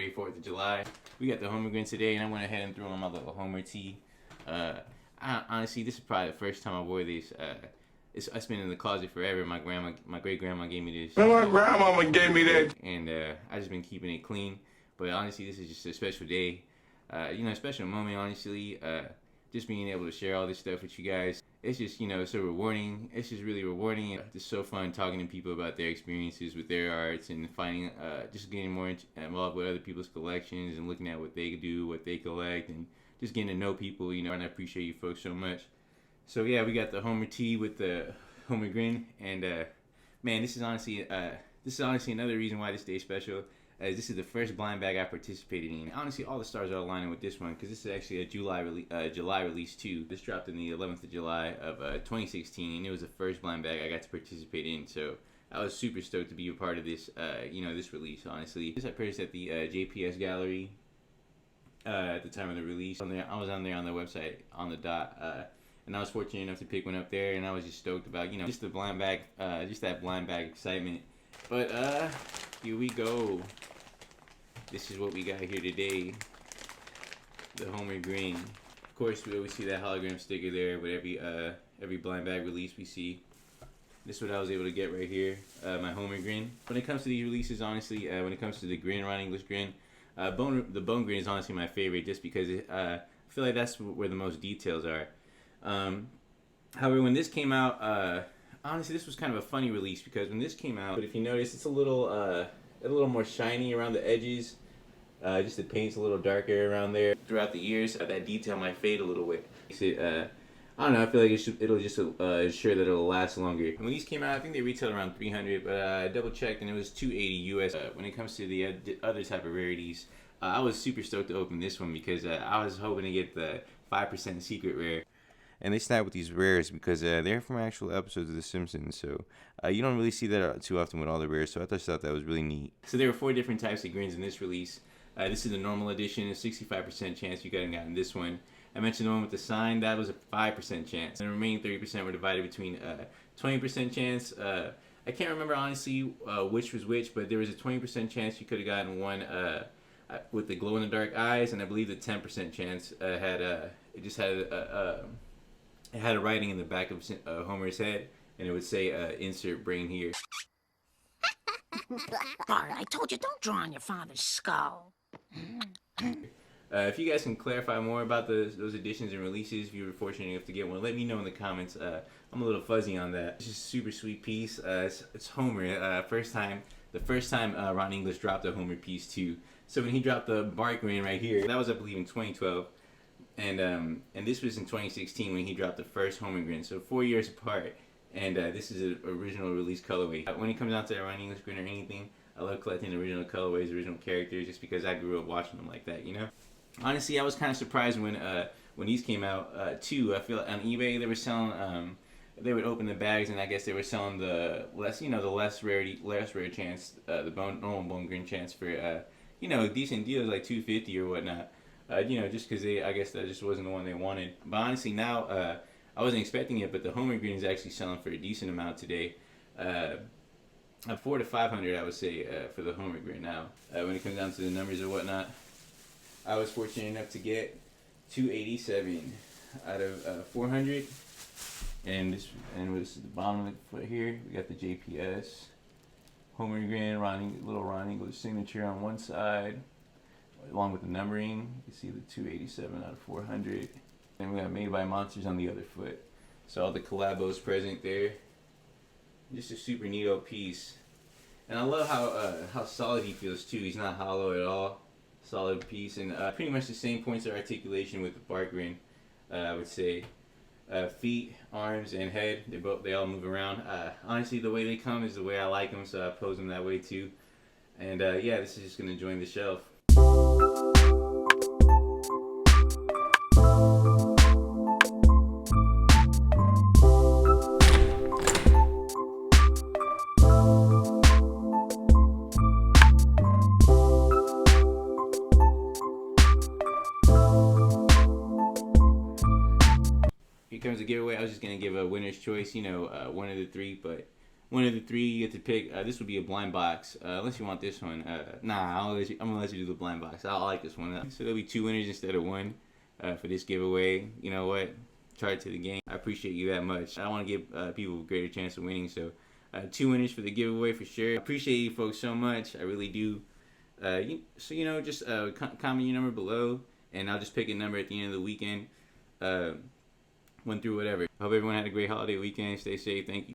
great 4th of July. We got the Homer Grin today, and I went ahead and threw on my little Homer tee. Honestly, this is probably the first time I wore this. It's been in the closet forever. My great grandma gave me this. My grandmama gave me that. And I just been keeping it clean. But honestly, this is just a special day. A special moment, honestly. Just being able to share all this stuff with you guys. It's just, so rewarding. It's just really rewarding. And it's so fun talking to people about their experiences with their arts and finding, just getting more involved with other people's collections and looking at what they do, what they collect, and just getting to know people, and I appreciate you folks so much. So yeah, we got the Homer tee with the Homer Grin, and man, this is honestly another reason why this day is special. This is the first blind bag I participated in. Honestly, all the stars are aligning with this one because this is actually a July release too. This dropped in the 11th of July of 2016, and it was the first blind bag I got to participate in. So I was super stoked to be a part of this, this release. Honestly, this I purchased at the JPS Gallery at the time of the release. I was on there on the website on the dot. And I was fortunate enough to pick one up there, and I was just stoked about, just the blind bag, just that blind bag excitement. But here we go. This is what we got here today. The Homer Grin. Of course, we always see that hologram sticker there with every blind bag release we see. This is what I was able to get right here. My Homer Grin. When it comes to these releases, honestly, when it comes to the Grin, Ron English Grin, the Bone Grin is honestly my favorite, just because I feel like that's where the most details are. However, when this came out, honestly, this was kind of a funny release because when this came out, but if you notice, it's a little more shiny around the edges. Just the paint's a little darker around there. Throughout the years, that detail might fade a little bit. I don't know. I feel like it'll just ensure that it'll last longer. When these came out, I think they retailed around $300, but I double checked and it was $280 US. When it comes to the other type of rarities, I was super stoked to open this one because I was hoping to get the 5% secret rare. And they snap with these rares because they're from actual episodes of The Simpsons, so you don't really see that too often with all the rares, so I just thought that was really neat. So there were 4 different types of grins in this release. This is the normal edition, a 65% chance you could have gotten this one. I mentioned the one with the sign, that was a 5% chance. And the remaining 30% were divided between 20% chance. I can't remember honestly which was which, but there was a 20% chance you could have gotten one with the glow-in-the-dark eyes, and I believe the 10% chance it had a writing in the back of Homer's head, and it would say, insert brain here. Bart, I told you, don't draw on your father's skull. If you guys can clarify more about those editions and releases, if you were fortunate enough to get one, let me know in the comments. I'm a little fuzzy on that. It's just a super sweet piece. It's Homer. The first time Ron English dropped a Homer piece too. So when he dropped the Bart Grin right here, that was, I believe, in 2012. And this was in 2016 when he dropped the first Homer Grin, so 4 years apart. And this is an original release colorway. When it comes down to Ron English Grin or anything, I love collecting original colorways, original characters, just because I grew up watching them like that, Honestly, I was kind of surprised when these came out too. I feel like on eBay they were selling, they would open the bags and I guess they were selling the less rare chance, the normal Bone Grin chance for decent deals like $250 or whatnot. Just because I guess that just wasn't the one they wanted. But honestly, now, I wasn't expecting it, but the Homer Grin is actually selling for a decent amount today. $400 to $500, I would say, for the Homer Grin now. When it comes down to the numbers or whatnot, I was fortunate enough to get 287 out of 400. And this is the bottom of the foot here. We got the JPS Homer Grin, little Ron English signature on one side, along with the numbering. You can see the 287 out of 400. And we got Made by Monsters on the other foot. So all the collabos present there. Just a super neato piece. And I love how solid he feels too. He's not hollow at all. Solid piece, and pretty much the same points of articulation with the Bart Grin. I would say feet, arms, and head. They all move around. Honestly, the way they come is the way I like them, so I pose them that way too. And yeah, this is just gonna join the shelf. Comes a giveaway. I was just gonna give a winner's choice, one of the 3, but one of the three you get to pick. This would be a blind box, unless you want this one. Nah, I'm gonna let you do the blind box. I like this one. So there'll be 2 winners instead of 1 for this giveaway. You know what? Charge to the game. I appreciate you that much. I want to give people a greater chance of winning. So 2 winners for the giveaway for sure. I appreciate you folks so much. I really do. Just comment your number below, and I'll just pick a number at the end of the weekend. 1 through whatever. Hope everyone had a great holiday weekend. Stay safe. Thank you.